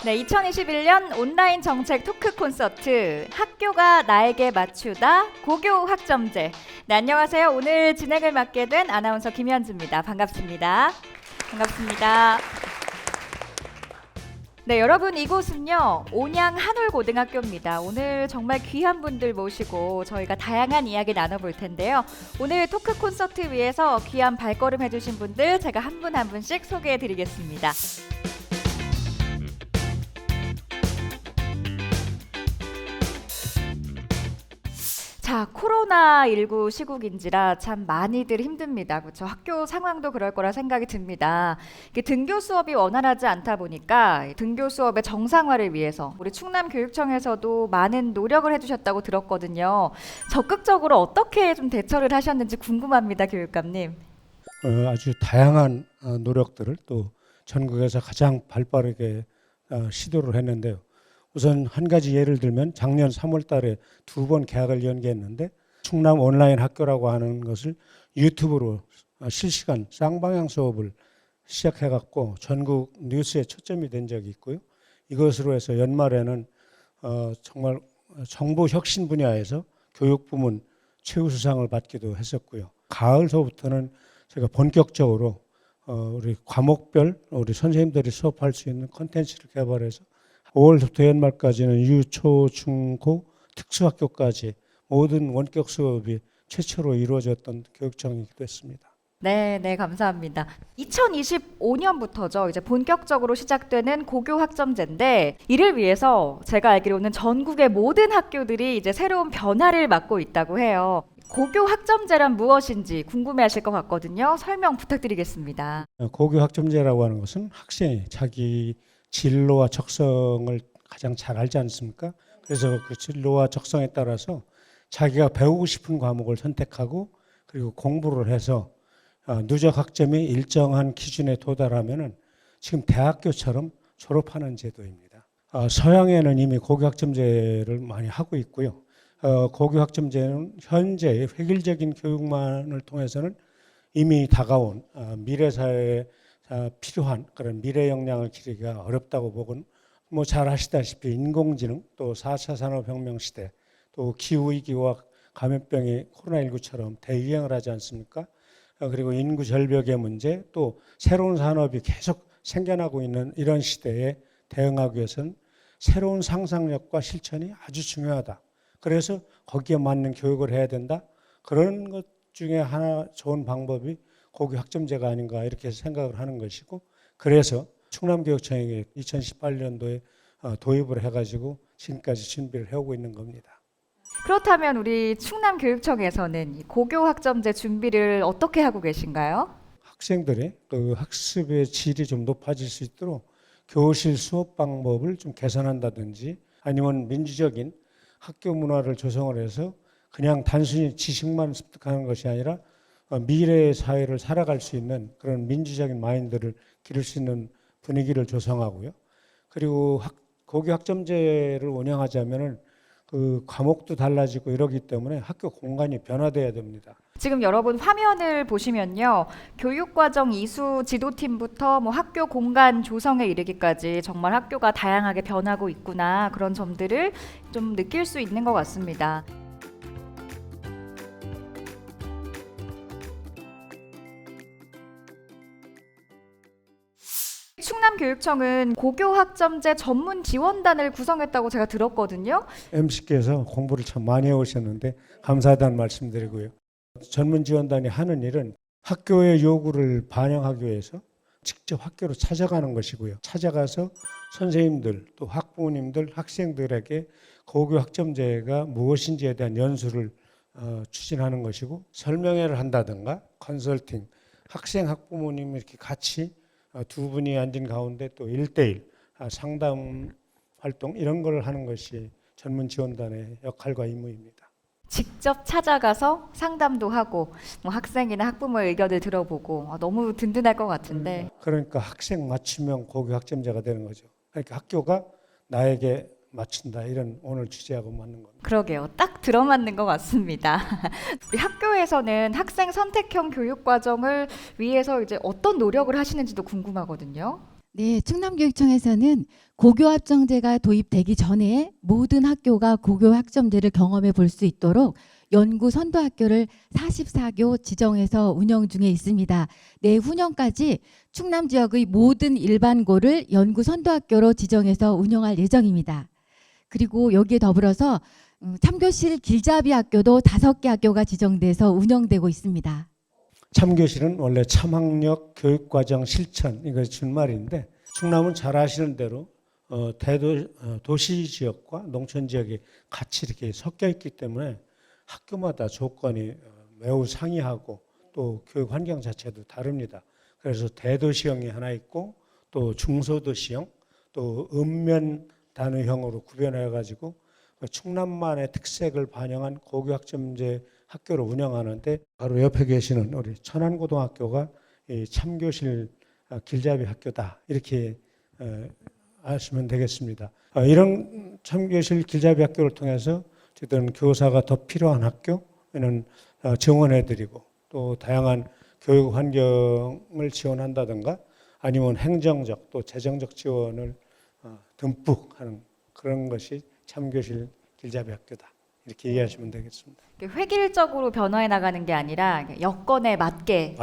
네, 2021년 온라인 정책 토크 콘서트 학교가 나에게 맞추다 고교 학점제. 네, 안녕하세요. 오늘 진행을 맡게 된 아나운서 김현주입니다. 반갑습니다. 반갑습니다. 네, 여러분 이곳은요 온양 한올고등학교입니다. 오늘 정말 귀한 분들 모시고 저희가 다양한 이야기 나눠볼 텐데요. 오늘 토크 콘서트 위해서 귀한 발걸음 해주신 분들 제가 한 분 한 분씩 소개해드리겠습니다. 자, 코로나19 시국인지라 참 많이들 힘듭니다. 그렇죠? 학교 상황도 그럴 거라 생각이 듭니다. 이게 등교 수업이 원활하지 않다 보니까 등교 수업의 정상화를 위해서 우리 충남교육청에서도 많은 노력을 해주셨다고 들었거든요. 적극적으로 어떻게 좀 대처를 하셨는지 궁금합니다, 교육감님. 아주 다양한 노력들을 또 전국에서 가장 발빠르게 시도를 했는데요. 우선 한 가지 예를 들면 작년 3월 달에 2번 개학을 연기했는데 충남 온라인 학교라고 하는 것을 유튜브로 실시간 쌍방향 수업을 시작해갖고 전국 뉴스에 초점이 된 적이 있고요. 이것으로 해서 연말에는 정말 정보 혁신 분야에서 교육부문 최우수상을 받기도 했었고요. 가을서부터는 제가 본격적으로 우리 과목별 우리 선생님들이 수업할 수 있는 콘텐츠를 개발해서 5월부터 연말까지는 유초, 중, 고, 특수학교까지 모든 원격 수업이 최초로 이루어졌던 교육청이기도 했습니다. 네, 감사합니다. 2025년부터죠. 이제 본격적으로 시작되는 고교 학점제인데 이를 위해서 제가 알기로는 전국의 모든 학교들이 이제 새로운 변화를 맞고 있다고 해요. 고교 학점제란 무엇인지 궁금해하실 것 같거든요. 설명 부탁드리겠습니다. 고교 학점제라고 하는 것은 학생이 자기 진로와 적성을 가장 잘 알지 않습니까? 그래서 그 진로와 적성에 따라서 자기가 배우고 싶은 과목을 선택하고 그리고 공부를 해서 누적 학점이 일정한 기준에 도달하면은 지금 대학교처럼 졸업하는 제도입니다. 서양에는 이미 고교 학점제를 많이 하고 있고요. 고교 학점제는 현재 획일적인 교육만을 통해서는 이미 다가온 미래 사회에 필요한 그런 미래 역량을 기르기가 어렵다고 보고는 뭐 잘 아시다시피 인공지능 또 4차 산업혁명 시대 또 기후위기와 감염병이 코로나19처럼 대유행을 하지 않습니까? 그리고 인구 절벽의 문제 또 새로운 산업이 계속 생겨나고 있는 이런 시대에 대응하기 위해서는 새로운 상상력과 실천이 아주 중요하다. 그래서 거기에 맞는 교육을 해야 된다. 그런 것 중에 하나 좋은 방법이 고교 학점제가 아닌가 이렇게 생각을 하는 것이고 그래서 충남교육청이 2018년도에 도입을 해가지고 지금까지 준비를 해오고 있는 겁니다. 그렇다면 우리 충남교육청에서는 이 고교 학점제 준비를 어떻게 하고 계신가요? 학생들의 그 학습의 질이 좀 높아질 수 있도록 교실 수업 방법을 좀 개선한다든지 아니면 민주적인 학교 문화를 조성을 해서 그냥 단순히 지식만 습득하는 것이 아니라 미래의 사회를 살아갈 수 있는 그런 민주적인 마인드를 기를 수 있는 분위기를 조성하고요. 그리고 고교 학점제를 운영하자면은 그 과목도 달라지고 이러기 때문에 학교 공간이 변화돼야 됩니다. 지금 여러분 화면을 보시면요. 교육과정 이수 지도팀부터 뭐 학교 공간 조성에 이르기까지 정말 학교가 다양하게 변하고 있구나 그런 점들을 좀 느낄 수 있는 것 같습니다. 충남교육청은 고교 학점제 전문 지원단을 구성했다고 제가 들었거든요. MC께서 공부를 참 많이 해오셨는데 감사하다는 말씀드리고요. 전문 지원단이 하는 일은 학교의 요구를 반영하기 위해서 직접 학교로 찾아가는 것이고요. 찾아가서 선생님들 또 학부모님들 학생들에게 고교 학점제가 무엇인지에 대한 연수를 추진하는 것이고 설명회를 한다든가 컨설팅 학생 학부모님 이렇게 같이 두 분이 앉은 가운데 또 1대1 상담 활동 이런 걸 하는 것이 전문 지원단의 역할과 임무입니다. 직접 찾아가서 상담도 하고 뭐 학생이나 학부모의 의견을 들어보고 너무 든든할 것 같은데. 그러니까 학생 맞춤형 고교 학점제가 되는 거죠. 그러니까 학교가 나에게 맞춘다 이런 오늘 주제하고 맞는 겁니다. 그러게요. 딱 들어맞는 것 같습니다. 우리 학교에서는 학생 선택형 교육 과정을 위해서 이제 어떤 노력을 하시는지도 궁금하거든요. 네, 충남교육청에서는 고교학점제가 도입되기 전에 모든 학교가 고교학점제를 경험해 볼 수 있도록 연구 선도학교를 44교 지정해서 운영 중에 있습니다. 내후년까지 충남 지역의 모든 일반고를 연구 선도학교로 지정해서 운영할 예정입니다. 그리고 여기에 더불어서 참교실 길잡이 학교도 5개 학교가 지정돼서 운영되고 있습니다. 참교실은 원래 참학력 교육과정 실천 이거 준말인데 충남은 잘 아시는 대로 도시 지역과 농촌 지역이 같이 이렇게 섞여 있기 때문에 학교마다 조건이 매우 상이하고 또 교육 환경 자체도 다릅니다. 그래서 대도시형이 하나 있고 또 중소도시형 또 읍면 단위형으로 구별해 가지고 충남만의 특색을 반영한 고교학점제 학교를 운영하는데 바로 옆에 계시는 우리 천안고등학교가 이 참교실 길잡이 학교다 이렇게 아시면 되겠습니다. 이런 참교실 길잡이 학교를 통해서 어쨌든 교사가 더 필요한 학교에는 지원해드리고 또 다양한 교육 환경을 지원한다든가 아니면 행정적 또 재정적 지원을 듬뿍 하는 그런 것이 참교실 길잡이 학교다. 이렇게 이해하시면 되겠습니다. 획일적으로 변화해 나가는 게 아니라 여건에 맞게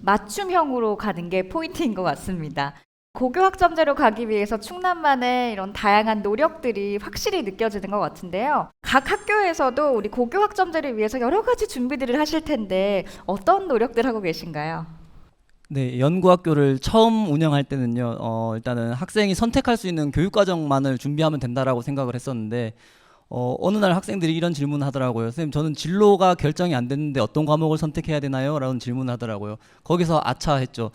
맞춤형으로 가는 게 포인트인 것 같습니다. 고교학점제로 가기 위해서 충남만의 이런 다양한 노력들이 확실히 느껴지는 것 같은데요. 각 학교에서도 우리 고교학점제를 위해서 여러 가지 준비들을 하실 텐데 어떤 노력들 하고 계신가요? 네, 연구학교를 처음 운영할 때는요, 일단은 학생이 선택할 수 있는 교육과정만을 준비하면 된다라고 생각을 했었는데, 어느 날 학생들이 이런 질문을 하더라고요. 선생님, 저는 진로가 결정이 안 됐는데 어떤 과목을 선택해야 되나요? 라는 질문을 하더라고요. 거기서 아차 했죠.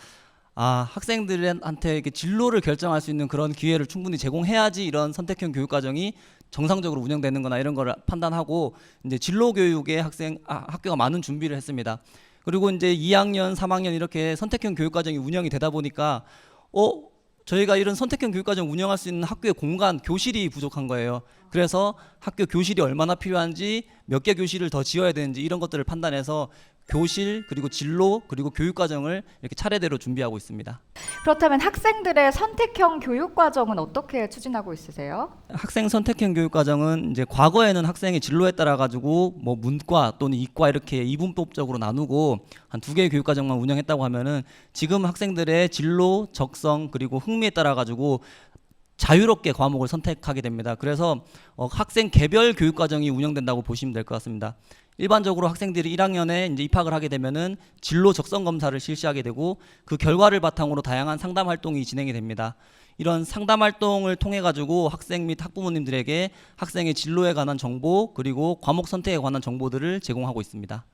아, 학생들한테 이렇게 진로를 결정할 수 있는 그런 기회를 충분히 제공해야지 이런 선택형 교육과정이 정상적으로 운영되는구나 이런 걸 판단하고 이제 진로 교육에 학교가 많은 준비를 했습니다. 그리고 이제 2학년, 3학년 이렇게 선택형 교육과정이 운영이 되다 보니까 저희가 이런 선택형 교육과정 운영할 수 있는 학교의 공간, 교실이 부족한 거예요. 그래서 학교 교실이 얼마나 필요한지, 몇 개 교실을 더 지어야 되는지 이런 것들을 판단해서 교실, 그리고 진로, 그리고 교육과정을 이렇게 차례대로 준비하고 있습니다. 그렇다면 학생들의 선택형 교육과정은 어떻게 추진하고 있으세요? 학생 선택형 교육과정은 이제 과거에는 학생의 진로에 따라 가지고 뭐 문과 또는 이과 이렇게 이분법적으로 나누고 한 2개의 교육과정만 운영했다고 하면은 지금 학생들의 진로, 적성 그리고 흥미에 따라 가지고 자유롭게 과목을 선택하게 됩니다. 그래서 학생 개별 교육과정이 운영된다고 보시면 될 것 같습니다. 일반적으로 학생들이 1학년에 이제 입학을 하게 되면은 진로 적성 검사를 실시하게 되고 그 결과를 바탕으로 다양한 상담 활동이 진행이 됩니다. 이런 상담 활동을 통해 가지고 학생 및 학부모님들에게 학생의 진로에 관한 정보 그리고 과목 선택에 관한 정보들을 제공하고 있습니다.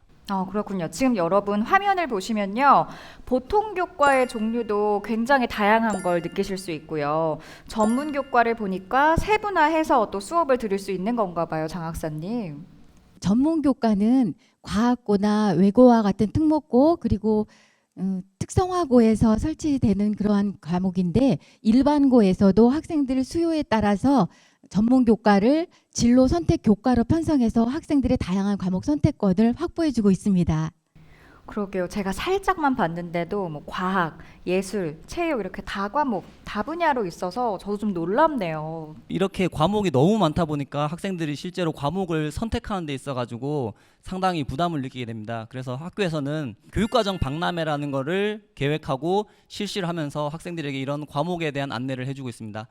그렇군요. 지금 여러분 화면을 보시면요. 보통 교과의 종류도 굉장히 다양한 걸 느끼실 수 있고요. 전문 교과를 보니까 세분화해서 또 수업을 들을 수 있는 건가 봐요, 장 학사님. 전문 교과는 과학고나 외고와 같은 특목고 그리고 특성화고에서 설치되는 그러한 과목인데 일반고에서도 학생들 수요에 따라서 전문 교과를 진로 선택 교과로 편성해서 학생들의 다양한 과목 선택권을 확보해주고 있습니다. 그러게요. 제가 살짝만 봤는데도 뭐 과학, 예술, 체육 이렇게 다과목, 다분야로 있어서 저도 좀 놀랍네요. 이렇게 과목이 너무 많다 보니까 학생들이 실제로 과목을 선택하는 데 있어 가지고 상당히 부담을 느끼게 됩니다. 그래서 학교에서는 교육과정 박람회라는 거를 계획하고 실시를 하면서 학생들에게 이런 과목에 대한 안내를 해주고 있습니다.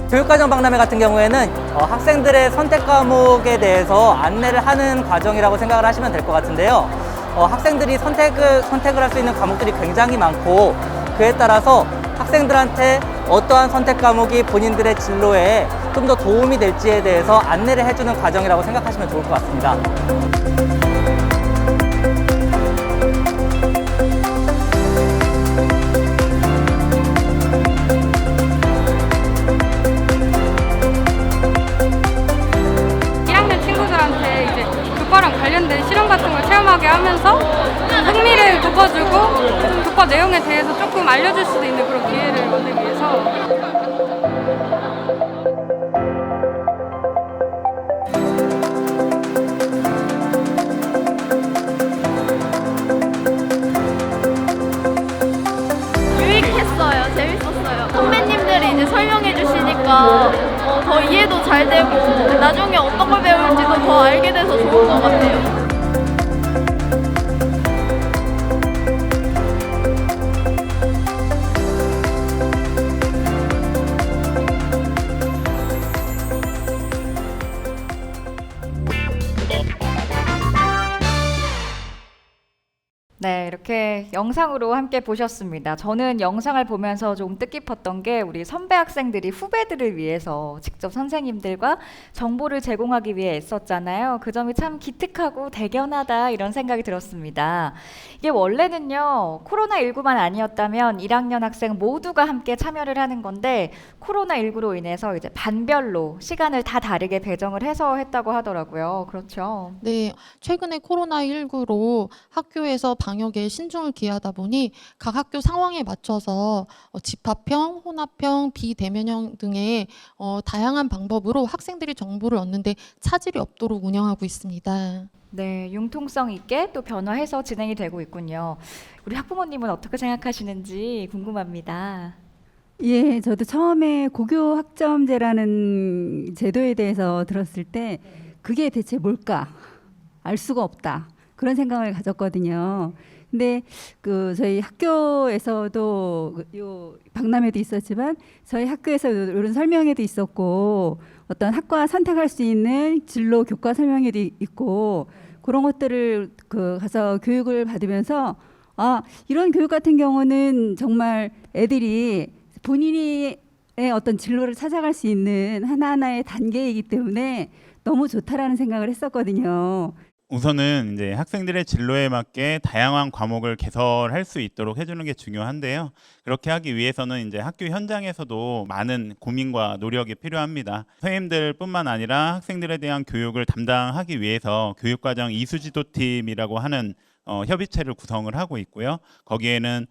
교육과정 박람회 같은 경우에는 학생들의 선택 과목에 대해서 안내를 하는 과정이라고 생각을 하시면 될 것 같은데요. 학생들이 선택을 할 수 있는 과목들이 굉장히 많고 그에 따라서 학생들한테 어떠한 선택 과목이 본인들의 진로에 좀 더 도움이 될지에 대해서 안내를 해주는 과정이라고 생각하시면 좋을 것 같습니다. 교과랑 관련된 실험 같은 걸 체험하게 하면서 흥미를 돋궈주고 좀 교과 내용에 대해서 조금 알려줄 수도 있는 그런 기회를 만들기 위해서 유익했어요. 재밌었어요. 선배님들이 이제 설명해 주시니까 더 이해도 잘 되고 나중에 어떤 걸 배울지도 더 알게 돼서 좋은 것 같아요. 네, 이렇게 영상으로 함께 보셨습니다. 저는 영상을 보면서 좀 뜻깊었던 게 우리 선배 학생들이 후배들을 위해서 직접 선생님들과 정보를 제공하기 위해 애썼잖아요. 그 점이 참 기특하고 대견하다 이런 생각이 들었습니다. 이게 원래는요, 코로나19만 아니었다면 1학년 학생 모두가 함께 참여를 하는 건데 코로나19로 인해서 이제 반별로 시간을 다 다르게 배정을 해서 했다고 하더라고요. 그렇죠. 네, 최근에 코로나19로 학교에서 방역에 신중을 기하다 보니 각 학교 상황에 맞춰서 집합형, 혼합형, 비대면형 등의 다양한 방법으로 학생들이 정보를 얻는데 차질이 없도록 운영하고 있습니다. 네, 융통성 있게 또 변화해서 진행이 되고 있군요. 우리 학부모님은 어떻게 생각하시는지 궁금합니다. 예, 저도 처음에 고교 학점제라는 제도에 대해서 들었을 때 그게 대체 뭘까? 알 수가 없다. 그런 생각을 가졌거든요. 근데 그 저희 학교에서도 요 박람회도 있었지만 저희 학교에서 이런 설명회도 있었고 어떤 학과 선택할 수 있는 진로 교과 설명회도 있고 그런 것들을 가서 교육을 받으면서 이런 교육 같은 경우는 정말 애들이 본인의 어떤 진로를 찾아갈 수 있는 하나하나의 단계이기 때문에 너무 좋다라는 생각을 했었거든요. 우선은 이제 학생들의 진로에 맞게 다양한 과목을 개설할 수 있도록 해주는 게 중요한데요. 그렇게 하기 위해서는 이제 학교 현장에서도 많은 고민과 노력이 필요합니다. 선생님들뿐만 아니라 학생들에 대한 교육을 담당하기 위해서 교육과정 이수지도팀이라고 하는 협의체를 구성을 하고 있고요. 거기에는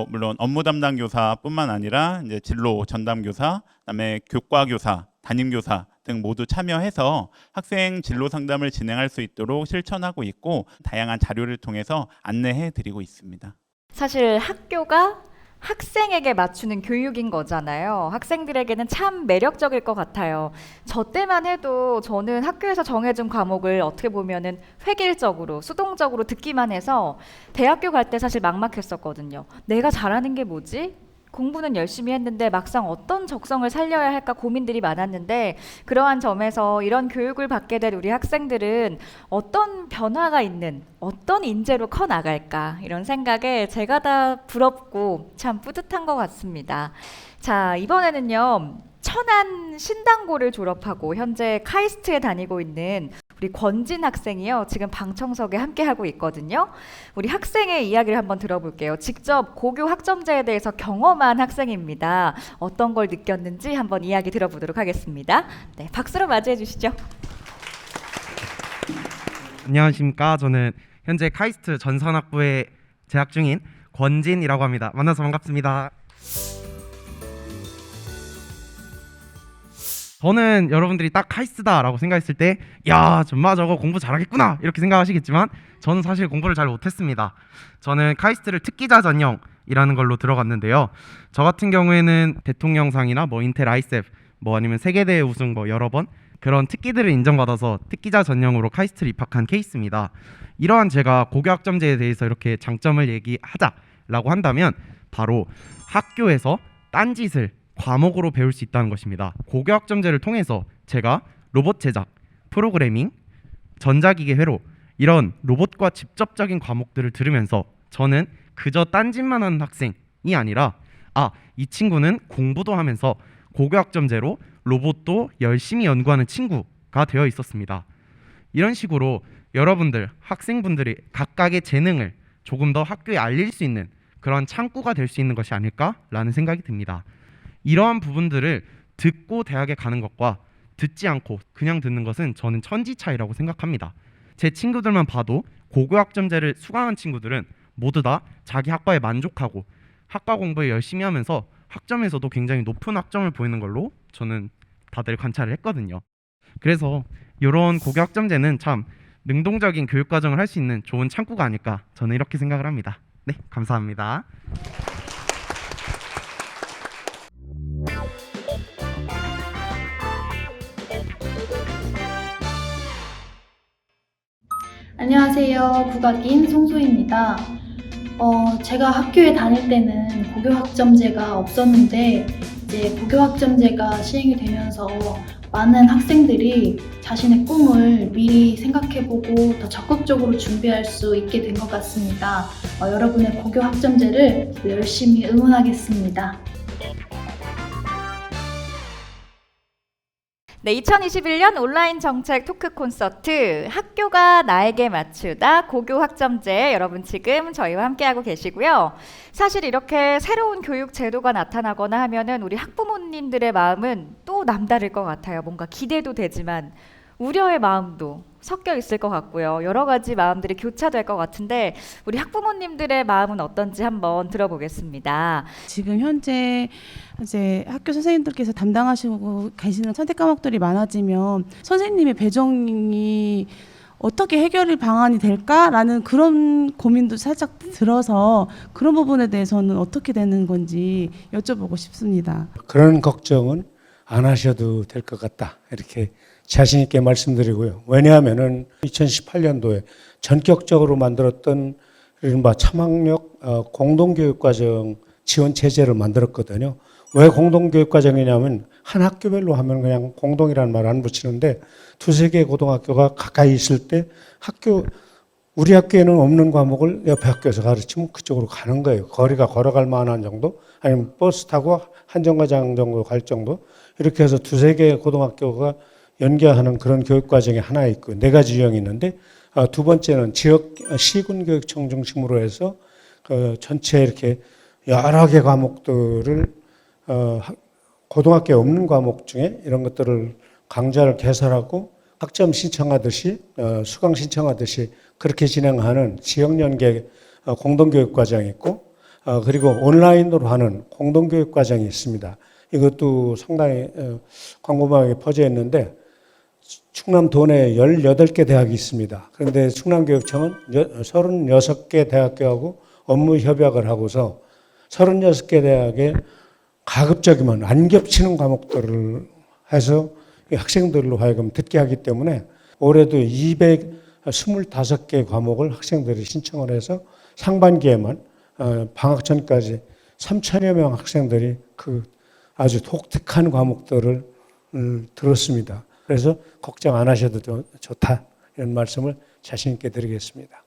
물론 업무 담당 교사뿐만 아니라 이제 진로 전담 교사, 그다음에 교과 교사, 담임 교사 등 모두 참여해서 학생 진로 상담을 진행할 수 있도록 실천하고 있고 다양한 자료를 통해서 안내해 드리고 있습니다. 사실 학교가 학생에게 맞추는 교육인 거잖아요. 학생들에게는 참 매력적일 것 같아요. 저 때만 해도 저는 학교에서 정해준 과목을 어떻게 보면은 획일적으로, 수동적으로 듣기만 해서 대학교 갈 때 사실 막막했었거든요. 내가 잘하는 게 뭐지? 공부는 열심히 했는데 막상 어떤 적성을 살려야 할까 고민들이 많았는데 그러한 점에서 이런 교육을 받게 될 우리 학생들은 어떤 변화가 있는 어떤 인재로 커 나갈까 이런 생각에 제가 다 부럽고 참 뿌듯한 것 같습니다. 자, 이번에는요. 천안 신당고를 졸업하고 현재 카이스트에 다니고 있는 우리 권진 학생이요. 지금 방청석에 함께하고 있거든요. 우리 학생의 이야기를 한번 들어볼게요. 직접 고교 학점제에 대해서 경험한 학생입니다. 어떤 걸 느꼈는지 한번 이야기 들어보도록 하겠습니다. 네, 박수로 맞이해 주시죠. 안녕하십니까. 저는 현재 카이스트 전산학부에 재학 중인 권진이라고 합니다. 만나서 반갑습니다. 저는 여러분들이 딱 카이스트다라고 생각했을 때 야, 정말 저거 공부 잘하겠구나 이렇게 생각하시겠지만 저는 사실 공부를 잘 못했습니다. 저는 카이스트를 특기자 전형이라는 걸로 들어갔는데요. 저 같은 경우에는 대통령상이나 인텔 아이셉 아니면 세계대회 우승 여러 번 그런 특기들을 인정받아서 특기자 전형으로 카이스트를 입학한 케이스입니다. 이러한 제가 고교 학점제에 대해서 이렇게 장점을 얘기하자라고 한다면 바로 학교에서 딴짓을 과목으로 배울 수 있다는 것입니다. 고교 학점제를 통해서 제가 로봇 제작, 프로그래밍, 전자기계 회로 이런 로봇과 직접적인 과목들을 들으면서 저는 그저 딴짓만 하는 학생이 아니라 이 친구는 공부도 하면서 고교 학점제로 로봇도 열심히 연구하는 친구가 되어 있었습니다. 이런 식으로 여러분들, 학생분들이 각각의 재능을 조금 더 학교에 알릴 수 있는 그런 창구가 될 수 있는 것이 아닐까라는 생각이 듭니다. 이러한 부분들을 듣고 대학에 가는 것과 듣지 않고 그냥 듣는 것은 저는 천지 차이라고 생각합니다. 제 친구들만 봐도 고교 학점제를 수강한 친구들은 모두 다 자기 학과에 만족하고 학과 공부에 열심히 하면서 학점에서도 굉장히 높은 학점을 보이는 걸로 저는 다들 관찰을 했거든요. 그래서 이런 고교 학점제는 참 능동적인 교육 과정을 할 수 있는 좋은 창구가 아닐까 저는 이렇게 생각을 합니다. 네, 감사합니다. 안녕하세요. 국악인 송소희입니다. 제가 학교에 다닐 때는 고교학점제가 없었는데 이제 고교학점제가 시행이 되면서 많은 학생들이 자신의 꿈을 미리 생각해보고 더 적극적으로 준비할 수 있게 된 것 같습니다. 여러분의 고교학점제를 열심히 응원하겠습니다. 네, 2021년 온라인 정책 토크 콘서트 학교가 나에게 맞추다 고교 학점제 여러분 지금 저희와 함께하고 계시고요. 사실 이렇게 새로운 교육 제도가 나타나거나 하면은 우리 학부모님들의 마음은 또 남다를 것 같아요. 뭔가 기대도 되지만 우려의 마음도 섞여 있을 것 같고요. 여러 가지 마음들이 교차될 것 같은데 우리 학부모님들의 마음은 어떤지 한번 들어보겠습니다. 지금 현재 이제 학교 선생님들께서 담당하시고 계시는 선택 과목들이 많아지면 선생님의 배정이 어떻게 해결 방안이 될까라는 그런 고민도 살짝 들어서 그런 부분에 대해서는 어떻게 되는 건지 여쭤보고 싶습니다. 그런 걱정은 안 하셔도 될 것 같다. 이렇게 자신 있게 말씀드리고요. 왜냐하면은 2018년도에 전격적으로 만들었던 이른바 참학력 공동교육과정 지원 체제를 만들었거든요. 왜 공동교육과정이냐면 한 학교별로 하면 그냥 공동이라는 말 안 붙이는데 두세 개 고등학교가 가까이 있을 때 우리 학교에는 없는 과목을 옆에 학교에서 가르치면 그쪽으로 가는 거예요. 거리가 걸어갈 만한 정도 아니면 버스 타고 한 정거장 정도 갈 정도 이렇게 해서 두세 개 고등학교가 연계하는 그런 교육과정이 하나 있고 네 가지 유형이 있는데 두 번째는 지역 시군교육청 중심으로 해서 전체 이렇게 여러 개 과목들을 고등학교에 없는 과목 중에 이런 것들을 강좌를 개설하고 학점 신청하듯이 수강 신청하듯이 그렇게 진행하는 지역 연계 공동교육과정이 있고 그리고 온라인으로 하는 공동교육과정이 있습니다. 이것도 상당히 광범위하게 퍼져 있는데 충남 도내에 18개 대학이 있습니다. 그런데 충남교육청은 36개 대학교하고 업무 협약을 하고서 36개 대학에 가급적이면 안 겹치는 과목들을 해서 학생들로 하여금 듣게 하기 때문에 올해도 225개 과목을 학생들이 신청을 해서 상반기에만 방학 전까지 3천여 명 학생들이 그 아주 독특한 과목들을 들었습니다. 그래서 걱정 안 하셔도 좋다 이런 말씀을 자신 있게 드리겠습니다.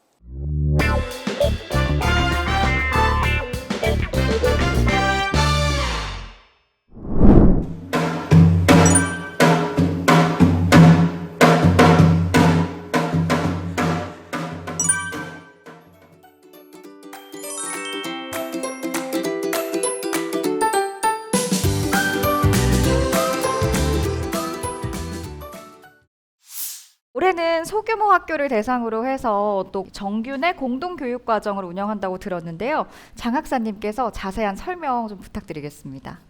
올해는 소규모 학교를 대상으로 해서 또 정규내 공동교육과정을 운영한다고 들었는데요. 장 학사님께서 자세한 설명 좀 부탁드리겠습니다.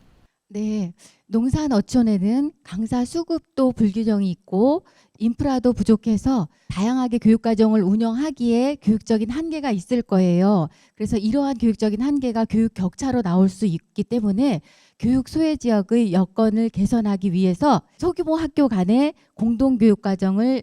네, 농산 어촌에는 강사 수급도 불규정이 있고 인프라도 부족해서 다양하게 교육과정을 운영하기에 교육적인 한계가 있을 거예요. 그래서 이러한 교육적인 한계가 교육 격차로 나올 수 있기 때문에 교육 소외 지역의 여건을 개선하기 위해서 소규모 학교 간의 공동교육과정을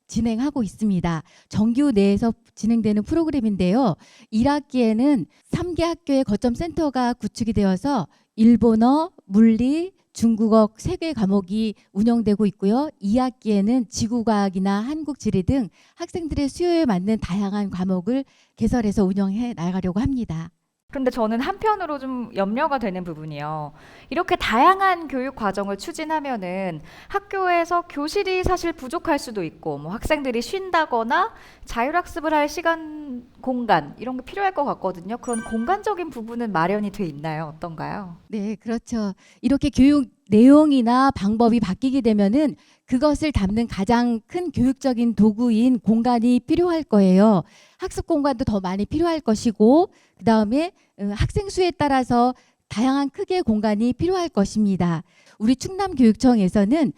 진행하고 있습니다. 정규 내에서 진행되는 프로그램인데요. 1학기에는 3개 학교의 거점 센터가 구축이 되어서 일본어, 물리, 중국어 3개 과목이 운영되고 있고요. 2학기에는 지구과학이나 한국지리 등 학생들의 수요에 맞는 다양한 과목을 개설해서 운영해 나가려고 합니다. 그런데 저는 한편으로 좀 염려가 되는 부분이요. 이렇게 다양한 교육 과정을 추진하면은 학교에서 교실이 사실 부족할 수도 있고, 뭐 학생들이 쉰다거나 자율학습을 할 시간, 공간 이런 게 필요할 것 같거든요. 그런 공간적인 부분은 마련이 돼 있나요? 어떤가요? 네, 그렇죠. 이렇게 교육 내용이나 방법이 바뀌게 되면은 그것을 담는 가장 큰 교육적인 도구인 공간이 필요할 거예요. 학습 공간도 더 많이 필요할 것이고, 그 다음에 학생 수에 따라서 다양한 크기의 공간이 필요할 것입니다. 우리 충남교육청에서는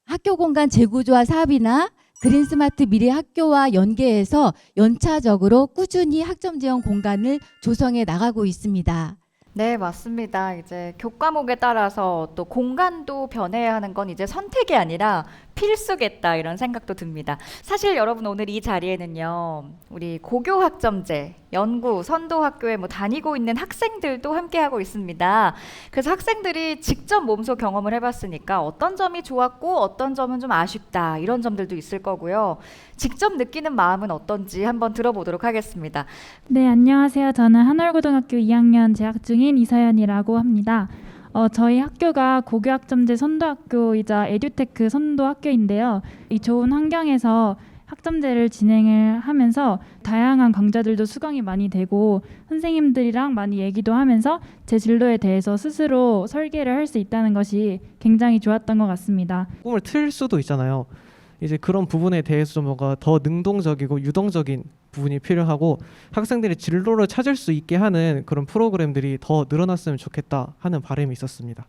학교 공간 재구조화 사업이나 그린스마트 미래학교와 연계해서 연차적으로 꾸준히 학점제형 공간을 조성해 나가고 있습니다. 네, 맞습니다. 이제 교과목에 따라서 또 공간도 변해야 하는 건 이제 선택이 아니라 필수겠다 이런 생각도 듭니다. 사실 여러분 오늘 이 자리에는요, 우리 고교 학점제 연구 선도학교에 다니고 있는 학생들도 함께 하고 있습니다. 그래서 학생들이 직접 몸소 경험을 해봤으니까 어떤 점이 좋았고 어떤 점은 좀 아쉽다 이런 점들도 있을 거고요. 직접 느끼는 마음은 어떤지 한번 들어보도록 하겠습니다. 네, 안녕하세요. 저는 한월고등학교 2학년 재학 중인 이서연이라고 합니다. 저희 학교가 고교학점제 선도학교이자 에듀테크 선도학교인데요. 이 좋은 환경에서 학점제를 진행을 하면서 다양한 강좌들도 수강이 많이 되고 선생님들이랑 많이 얘기도 하면서 제 진로에 대해서 스스로 설계를 할 수 있다는 것이 굉장히 좋았던 것 같습니다. 꿈을 틀 수도 있잖아요. 이제 그런 부분에 대해서 좀 뭔가 더 능동적이고 유동적인 부분이 필요하고 학생들이 진로를 찾을 수 있게 하는 그런 프로그램들이 더 늘어났으면 좋겠다 하는 바람이 있었습니다.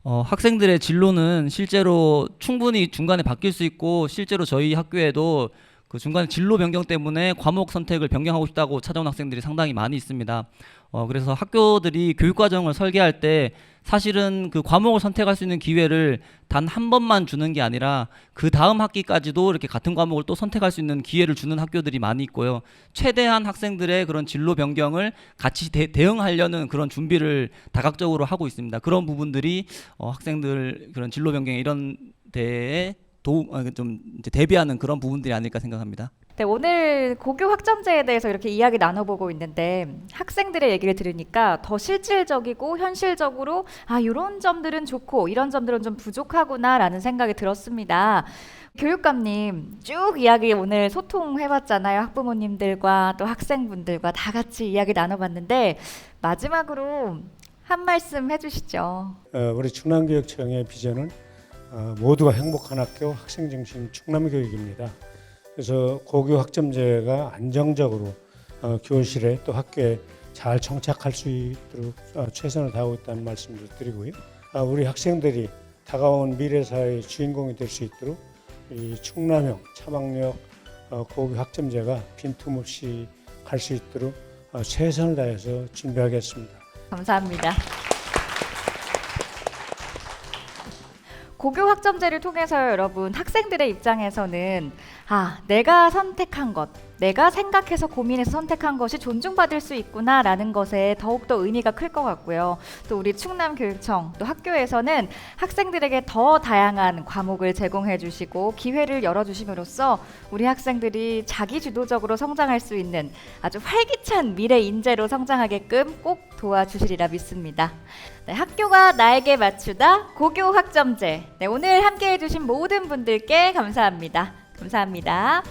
학생들의 진로는 실제로 충분히 중간에 바뀔 수 있고 실제로 저희 학교에도 그 중간에 진로 변경 때문에 과목 선택을 변경하고 싶다고 찾아온 학생들이 상당히 많이 있습니다. 그래서 학교들이 교육과정을 설계할 때 사실은 그 과목을 선택할 수 있는 기회를 단 한 번만 주는 게 아니라 그 다음 학기까지도 이렇게 같은 과목을 또 선택할 수 있는 기회를 주는 학교들이 많이 있고요. 최대한 학생들의 그런 진로 변경을 같이 대응하려는 그런 준비를 다각적으로 하고 있습니다. 그런 부분들이 학생들 그런 진로 변경 이런 데에 좀 이제 대비하는 그런 부분들이 아닐까 생각합니다. 네, 오늘 고교 학점제에 대해서 이렇게 이야기 나눠보고 있는데 학생들의 얘기를 들으니까 더 실질적이고 현실적으로 이런 점들은 좋고 이런 점들은 좀 부족하구나라는 생각이 들었습니다. 교육감님 쭉 이야기 오늘 소통해봤잖아요. 학부모님들과 또 학생분들과 다 같이 이야기 나눠봤는데 마지막으로 한 말씀 해주시죠. 우리 충남교육청의 비전은 모두가 행복한 학교 학생중심 충남교육입니다. 그래서 고교 학점제가 안정적으로 교실에 또 학교에 잘 정착할 수 있도록 최선을 다하고 있다는 말씀을 드리고요. 우리 학생들이 다가온 미래 사회의 주인공이 될 수 있도록 이 충남형 차박역 고교 학점제가 빈틈없이 갈 수 있도록 최선을 다해서 준비하겠습니다. 감사합니다. 고교 학점제를 통해서 여러분 학생들의 입장에서는 내가 선택한 것, 내가 생각해서 고민해서 선택한 것이 존중받을 수 있구나라는 것에 더욱더 의미가 클 것 같고요. 또 우리 충남교육청, 또 학교에서는 학생들에게 더 다양한 과목을 제공해 주시고 기회를 열어주심으로써 우리 학생들이 자기주도적으로 성장할 수 있는 아주 활기찬 미래 인재로 성장하게끔 꼭 도와주시리라 믿습니다. 네, 학교가 나에게 맞추다 고교 학점제. 네, 오늘 함께해 주신 모든 분들께 감사합니다. 감사합니다.